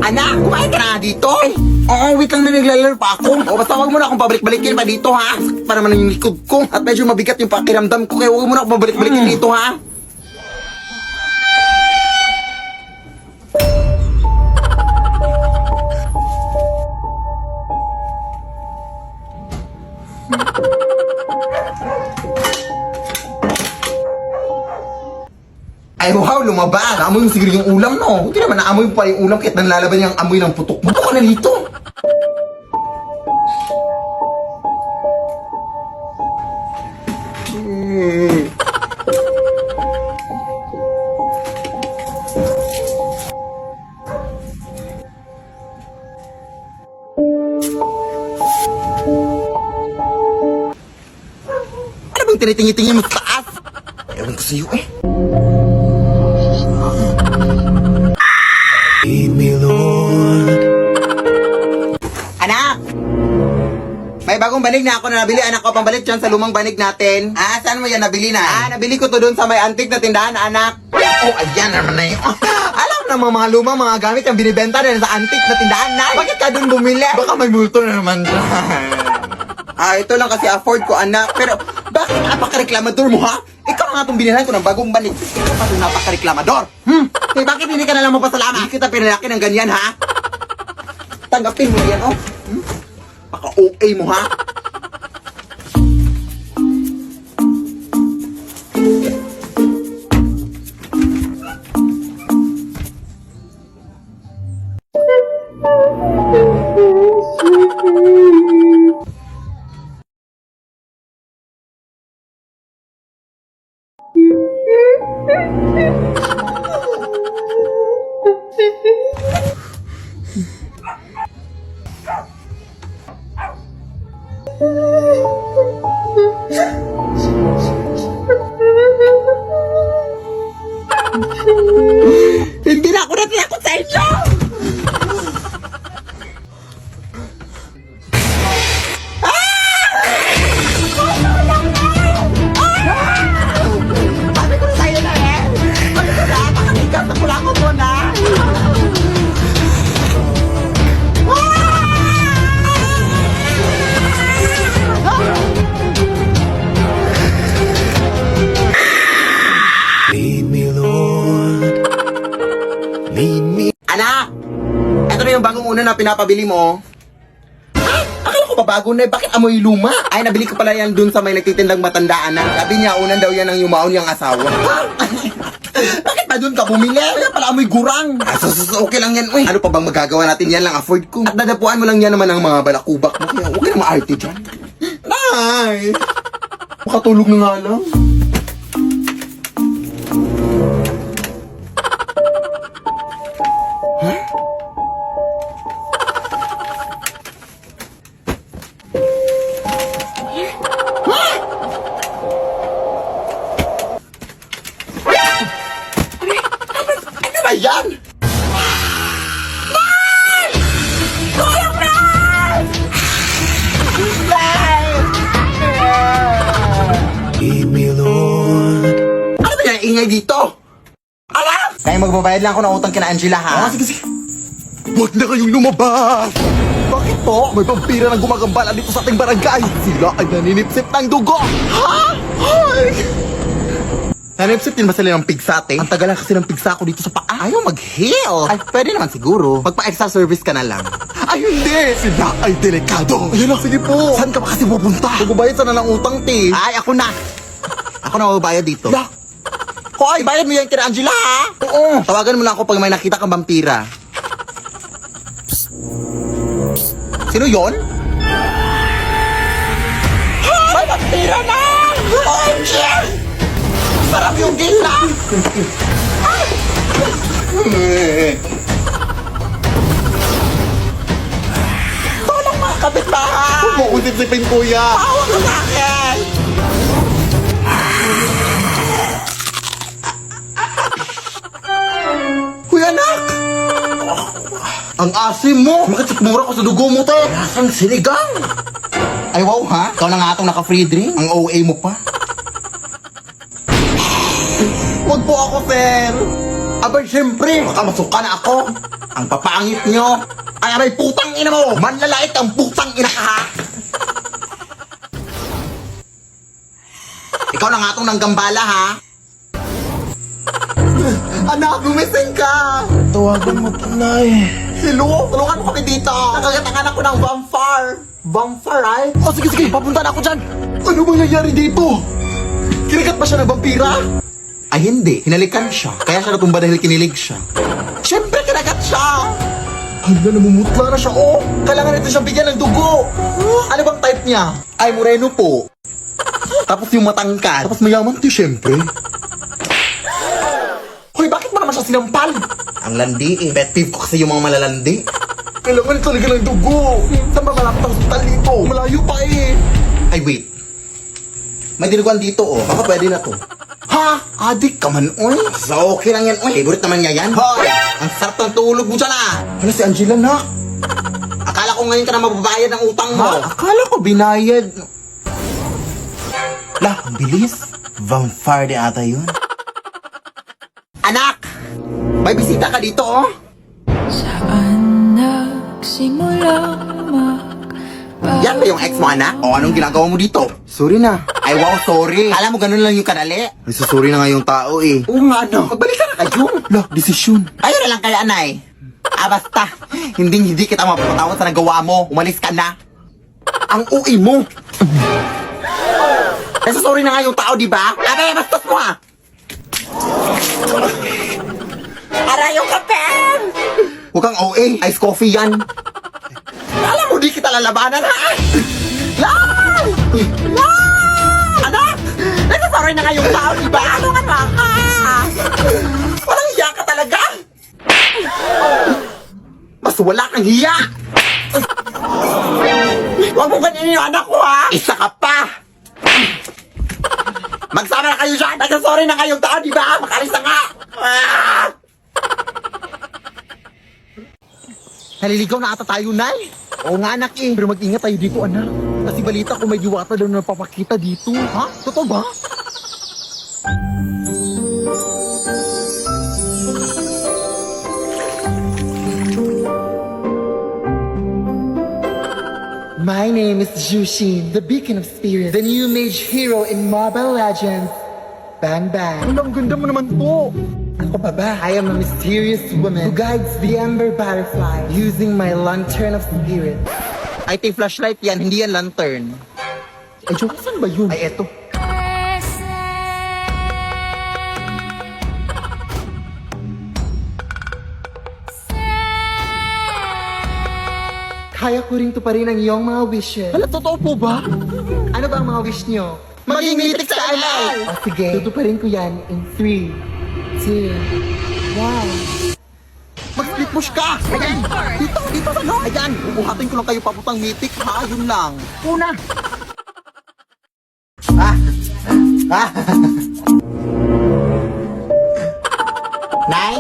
Anak, kumain ka na nga dito. Oo, wait lang na naglalaro pa ako. O, basta wag mo na akong pabalik-balikin pa dito, ha? Para naman yung likod ko. At medyo mabigat yung pakiramdam ko. Kaya wag mo na akong pabalik-balikin dito, ha? Ay, wow, lumabas. Naamoy mo siguro yung ulam, no? Hindi naman naamoy mo pa yung ulam kahit nanlalaban yung amoy ng putok. Buto ka na dito. Ano bang tinitingi-tingi mo sa taas? Ewan ko sa'yo, eh. Lead me, Lord. Anak! May bagong banig na ako na nabili. Anak ko, pambalik dyan sa lumang banig natin. Ah, saan mo yan nabili na? Ah, nabili ko to doon sa may antik na tindahan, anak. Oh, ayan naman na yun. Alam naman mga lumang mga gamit yung binibenta na sa antik na tindahan na. Bakit ka doon bumili? Baka may multo na naman. Ah, ito lang kasi afford ko, anak. Pero, bakit napaka-reklamador mo, ha? Ikaw nga itong binilhan ko ng bagong banig. Ikaw pa itong napaka-reklamador. Eh, bakit hindi ka na lang mapasalamat? Hindi kita pinalaki ng ganyan, ha? Tanggapin mo yan, oh. Paka-OA mo, ha? Hindi na ako natakot sa inyo! Sabi ko na sa'yo na eh! Sabi ko na, pakatigas na pula ko mo na! Lead me, Lord. Lead me. Anak! Ito na yung bagong una na pinapabili mo. Ay! Akala ko ba bago na eh? Bakit amoy luma? Ay, nabili ko pala yan dun sa may nagtitindang matandaan na. Sabi niya, unan daw yan ang yumaon niyang asawa. Bakit ba dun ka bumili? Kaya pala amoy gurang. Okay lang yan, uy. Ano pa bang magagawa natin? Yan lang afford ko. At dadapuan mo lang yan naman ang mga balakubak mo. Kaya huwag ka na maarte dyan. Nay! Makatulog na nga lang. Ano ba yan? Lead me, Lord. Ano ba yan ingay dito? Alam! Kaya magbabayad lang ako ng utang kina Angela, ha? Sige, sige. Huwag na kayong lumabas! Bakit po? May vampira na gumagambala dito sa ating barangay. Sila ay naninipsip ng dugo. Ha? Ay! Nanipsip din ba sila ng pigsate? Ang tagal lang kasi ng pigsa ko dito sa paa. Ayaw mag-heal. Ay, pwede naman siguro. Magpa-extra service ka na lang. Ay, hindi! Sila ay delikado. Ayun lang, sige po. Saan ka ba kasi pupunta? Magbabayad sana ng utang, te. Ay, ako na. Ako na mababayad dito. La, Hoy, bayad mo yan kina Angela, ha? Oo. Tawagan mo lang ako pag may nakita kang vampira. Sino yon? May vampira na! OMG! Sarap yung gila! Tolong mga kapitbahay! huwag mo usip-sipin, kuya. Awa ka sa akin! Kuya anak! Ang asim mo! Bakit sikmura ko sa dugo mo, te? Ang sinigang! Ay wow ha? Ikaw na nga itong naka-free drink? Ang OA mo pa? Huwag po ako, sir! Abay, syempre! Baka masuka na ako! Ang papangit nyo. Ay, aray, putang ina mo. Manlalait ang putang ina ka, ha? Ikaw na nga itong nanggambala, ha? Anak, gumising ka! Tawagan mo to, Nay. Hello? Tulungan mo kami dito! Nakagatangan ako ng vampire! Vampire, right? Oh, sige, sige, papunta na ako dyan. Ano mangyayari dito? Kinagat ba siya ng vampira? Ay, hindi. Hinalikan siya. Kaya siya natumba dahil kinilig siya. Siyempre, kinagat siya! Hala, namumutla na siya, oh. Kailangan natin siyang bigyan ng dugo. Ano bang type niya? Ay, moreno po. Tapos yung matangkad. Tapos mayaman to, syempre. Hoy, bakit mo naman siya sinampal? Ang landi eh. Pet peeve ko kasi yung mga malalandi. Kailangan talaga ng dugo. Saan ba malapit ang hospital dito? Malayo pa eh. Ay, wait. May dinuguan dito, oh. Baka pwede na to. Ha? Adik ka man, oy. So, okay lang yan, oy. Favorite naman niya yan. Hoy! Ang sarap ng tulog mo dyan, ah. Ano si Angela na? Akala ko ngayon ka na mababayad ng utang mo. Ha? Akala ko binayad. Lah, ang bilis. Vampire di ata yun. Anak! May bisita ka dito, oh. Saan nagsimula Yan ba yung ex mo, anak? O anong ginagawa mo dito? Sorry na. Ay, wow, sorry. Alam mo, ganun lang yung kadali. Ay, sorry na nga yung tao, eh. Oo nga, no. Magbalik ka na kayo. Lah, desisyon. Ayun na lang kaya, anay. Basta. Hindi kita mapapatawad sa nagawa mo. Umalis ka na. Ang ui mo. Kasi sorry na nga yung tao, di ba? Abay, bastos mo, ah. Aray, yung kape! Huwag kang OA. Ice coffee yan. Alam mo, di kita lalabanan, ha? Lan! Lan! Anak! Nagsasaray na nga yung tao, di ba? Ano nga ka? Walang hiya ka talaga! Mas wala kang hiya! Huwag mo ganyan yung anak ko, ha? Isa ka pa! Magsama na kayo dyan! Nagsasaray na kayong tao, di ba? Makalis na nga! Ah! Naliligaw na ata tayo, Nay. Oo nga, anak eh. Pero mag-ingat tayo dito, anak. Kasi balita ko may diwata daw na napapakita dito. Ha? Totoo ba? My name is Jushin, the beacon of spirits, the new mage hero in Mobile Legends. Bang bang. Ang ganda mo naman po. Ako pa ba? I am a mysterious woman who guides the ember butterfly using my lantern of spirit. Ay, tay flashlight yan, hindi yan lantern. Ay, joke, saan ba yun? Ay, eto. Kaya ko rin tuparin ang iyong mga wishes. Hala, totoo po ba? Ano ba ang mga wish niyo? Maging mitik sa anay! O sige, tutuparin ko yan in 3, 2, 1. Mag-split push ka! Ayan! Dito sa no! Ayan! Bubuhatin ko lang kayo paputang mitik, ha? Yun lang. Una! Ah! Ah! Nay?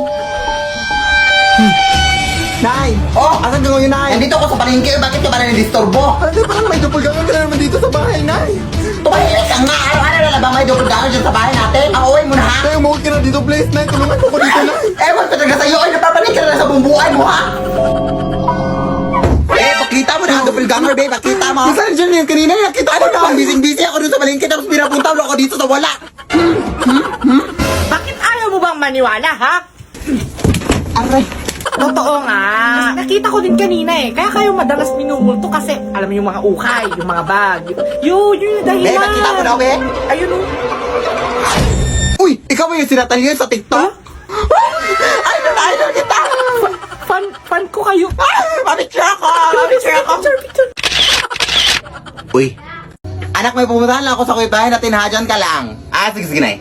Nay! Oh! Asan ka ngayon, Nay? Nandito ako sa palengke. Bakit ka ba na nadisturbo? Ano parang may doppelganger ka na naman dito sa bahay, Nay? Tumahimik ka nga! Araw-araw na lang ba may doppelganger dyan sa bahay natin? Ang uwi mo na, ha? Nay, umuwi ka na dito, please, Nay. Tulungan mo ko dito, Nay. Ewan ko talaga sa'yo. Ay, napapanig ka na lang sa buong buhay mo, ha? Pakita mo na ang doppelganger, babe. Pakita mo. Saan dyan yung kanina? Nakita Ano ko na. na? Busy ako dun sa palengke tapos pinapunta mo ako dito sa wala. Bakit ayaw mo bang maniwala, ha? Aray. Totoo nga. Nakita ko din kanina eh. Kaya kayo madalas minumulto kasi alam mo yung mga ukay, yung mga bag. Yun yung dahilan. Babe, nakita mo na, babe? Ayun o. Uy, ikaw ba yung sinatalihan sa TikTok? Idol kita! Fan ko kayo. Mapicture ako! Mapicture ako! Picture. Uy, anak, may pumuntahan lang ako sa kuibahan na tinahadyan ka lang. Ah, sige, Nay.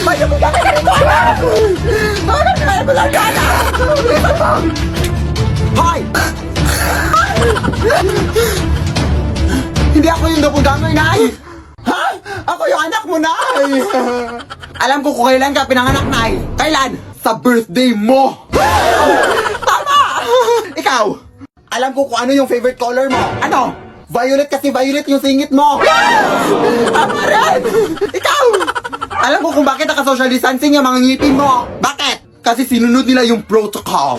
May doppelganger ka rito, anak! May doppelganger, anak! Bilisan mo! Hoy! Hindi ako yung doppelganger, Nay! Ha? Ako yung anak mo, Nay! Alam ko kung kailan ka pinanganak, Nay. Kailan? Sa birthday mo! Tama! Ikaw! Alam ko kung ano yung favorite color mo. Ano? Violet kasi violet yung singit mo. Tama rin! Ikaw! Alam ko kung bakit naka-social distancing yung mga ngipin mo. Bakit? Kasi sinunod nila yung protocol.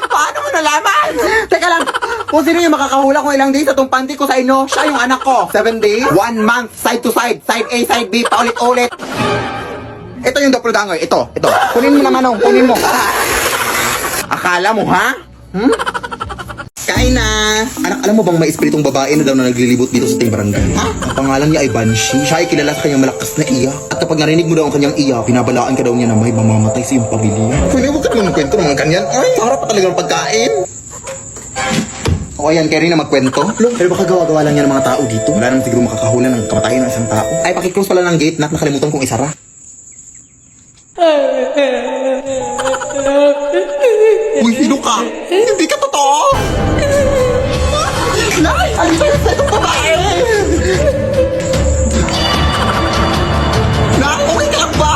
Paano mo nalaman? Teka lang, kung sino yung makakahula kung ilang days sa tong panty ko sa inyo, siya yung anak ko. 7 days, 1 month, side to side, side A, side B, paulit-ulit. Ito yung doppelganger, ito. Kunin mo naman, oh, kunin mo. Akala mo, ha? Kain na! Anak, alam mo bang may espiritong babae na daw na naglilibot dito sa ating barangay? Ha? Ang pangalan niya ay Banshee. Siya ay kilala sa kanyang malakas na iyak. At kapag narinig mo daw ang kanyang iyak, pinabalaan ka daw niya na may mamamatay sa iyong pamilya. Pwede mo ka naman kwento ng mga ganyan? Ay, sarap pa talaga ng pagkain. O ayan, kaya rin na magkwento. Pero baka gawa-gawa lang yan ng mga tao dito. Wala naman siguro makakahula ng kamatayan ng isang tao. Ay, pakiclose pala ng gate, nakalimutan kong isara. Uy, sino ka? Hindi ka totoo! Nay! Alisa yung sa itong babae! Nay, okay ka lang ba?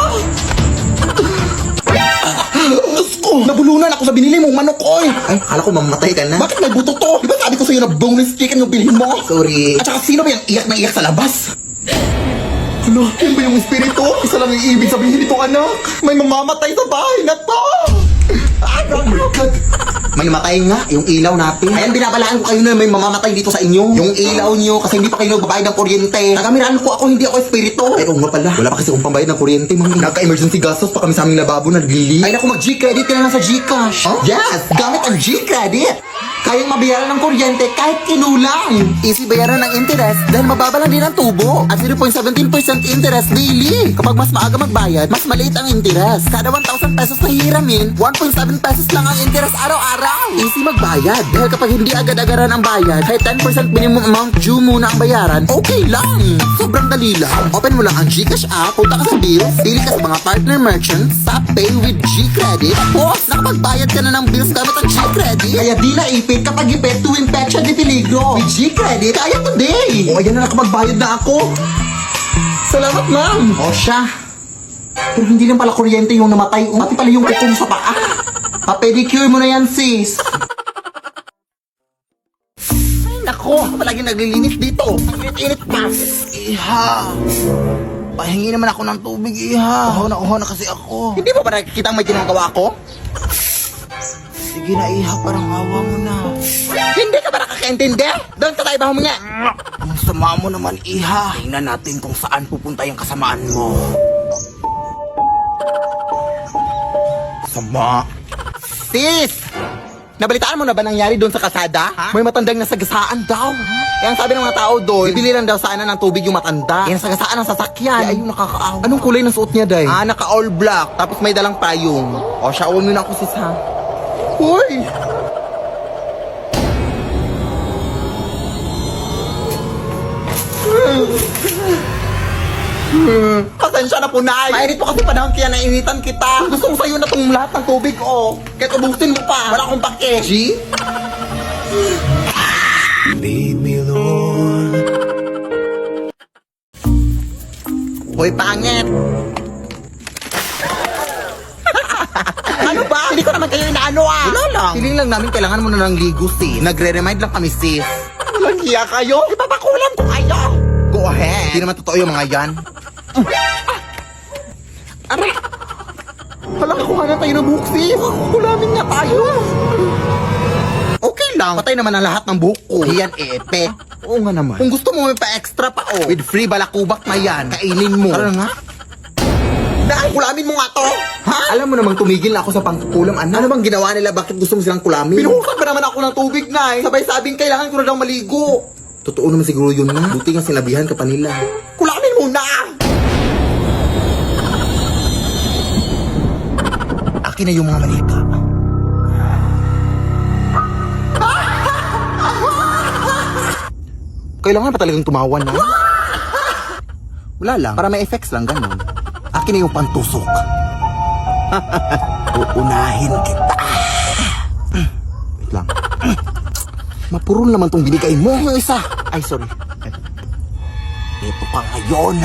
Diyos ko! Nabulunan ako sa binili mong manok, oy! Ay, kala ko mamatay ka na. Bakit may buto to? Di ba sabi ko sa'yo na boneless chicken yung bilhin mo? Sorry. At saka sino ba yung iyak na iyak sa labas? Ano? Yan ba yung espiritu? Isa lang yung ibig sabihin nito, anak. May mamamatay sa bahay na to! Oh my God! May matay nga, yung ilaw natin. Ayan, binabalaan ko kayo na may mamamatay dito sa inyo. Yung ilaw nyo, kasi hindi pa kayo nagbabayad ng kuryente. Nagamiraan ko ako, hindi ako espiritu. Ay, oo nga pala. Wala pa kasi akong pambayad ng kuryente, mami. Nagka-emergency gastos pa kami sa aming lababo na naglili. Ay, naku, mag-G-credit ka na lang sa Gcash. Huh? Yes! Gamit ang G-credit! Kayang mabayaran ng kuryente kahit kinulang. Easy bayaran ng interest dahil mababa lang din ang tubo. At 0.17% interest daily. Kapag mas maaga magbayad, mas maliit ang interest. Kada 1,000 pesos na hiramin, 1.7 pesos lang ang interest araw-araw. Easy magbayad dahil kapag hindi agad-agaran ang bayad, kahit 10% minimum amount due muna ang bayaran, okay lang. Sobrang dali lang. Open mo lang ang Gcash app, punta ka sa bills, pili ka sa mga partner merchants, tap pay with G-Credit. Tapos, nakapagbayad ka na ng bills gamit ang G-Credit. Kaya di na kapag ipet tuwing petsa di peligro. With G-Credit, kaya today. O, ayan na, nakapagbayad na ako. Salamat, ma'am. O, siya. Pero hindi lang pala kuryente yung namatay. Pati pala yung kukong sa paa. Pa-pedicure mo na yan, sis. Ay, nako. Ako palagi naglilinis dito. Ang init-init pa. Iha. Pahingi naman ako ng tubig, iha. Uhaw na kasi ako. Hindi ba nakikita ang may ginagawa ko? Sige na, iha, parang hawa mo na. Hindi ka ba nakakaintindi? Doon ka tayo ba huminga? Ang sama mo naman, iha. Tingnan natin kung saan pupunta yung kasamaan mo. Sama. Sis! Nabalitaan mo na ba nangyari doon sa kasada? Ha? May matandang nasagasaan daw. Eh, ang sabi ng mga tao doon, bibili lang daw sana ng tubig yung matanda. Eh, nasagasaan ng sasakyan. Ay, yung nakakaawa. Anong kulay ng suot niya, day? Ah, naka-all black. Tapos may dalang payong. O, siya, uwi mo na ako, sis, ha? Hoy! Pasensya na po, Nay. Mainit po kasi panahon kaya nainitan kita. Gusto ko sa'yo na itong lahat ng tubig, oh. Kahit ubusin mo pa. Wala akong pake. G? Lead me, Lord. Hoy, pangit. Ano ba? Hindi ko naman kayo inaano, ah. Wala lang. Feeling lang namin kailangan mo na ng ligo, sis. Nagre-remind lang kami, sis. Walang hiya kayo? Ipapakulam ko kayo. Go ahead. Hindi naman totoo yung mga yan. Aray! Wala ko nga na tayo ng buhok, sis. Kulamin nga tayo. Okay lang. Patay naman ang lahat ng buhok ko. Yan, epe. Oo nga naman. Kung gusto mo may pa-extra pa, oh. With free balakubak na yan. Kainin mo. Tara nga. Dahil kulamin mo nga to. Ha? Alam mo namang tumigil na ako sa pangkukulam, ano bang ginawa nila? Bakit gusto mo silang kulamin? Pinuhusan pa naman ako ng tubig, Nay. Sabay-sabing kailangan ko na daw maligo. Totoo naman siguro yun na. Buti nga sinabihan ka pa nila. Kulamin mo na! Akin na yung mga malika. Kailangan pa talagang tumawa na. Wala lang. Para may effects lang, ganun. Akin na yung pantusok. Uunahin kita. Wait lang. Mapurol naman tong binigay mo. Yung isa. Ay, sorry. Ito pa ngayon.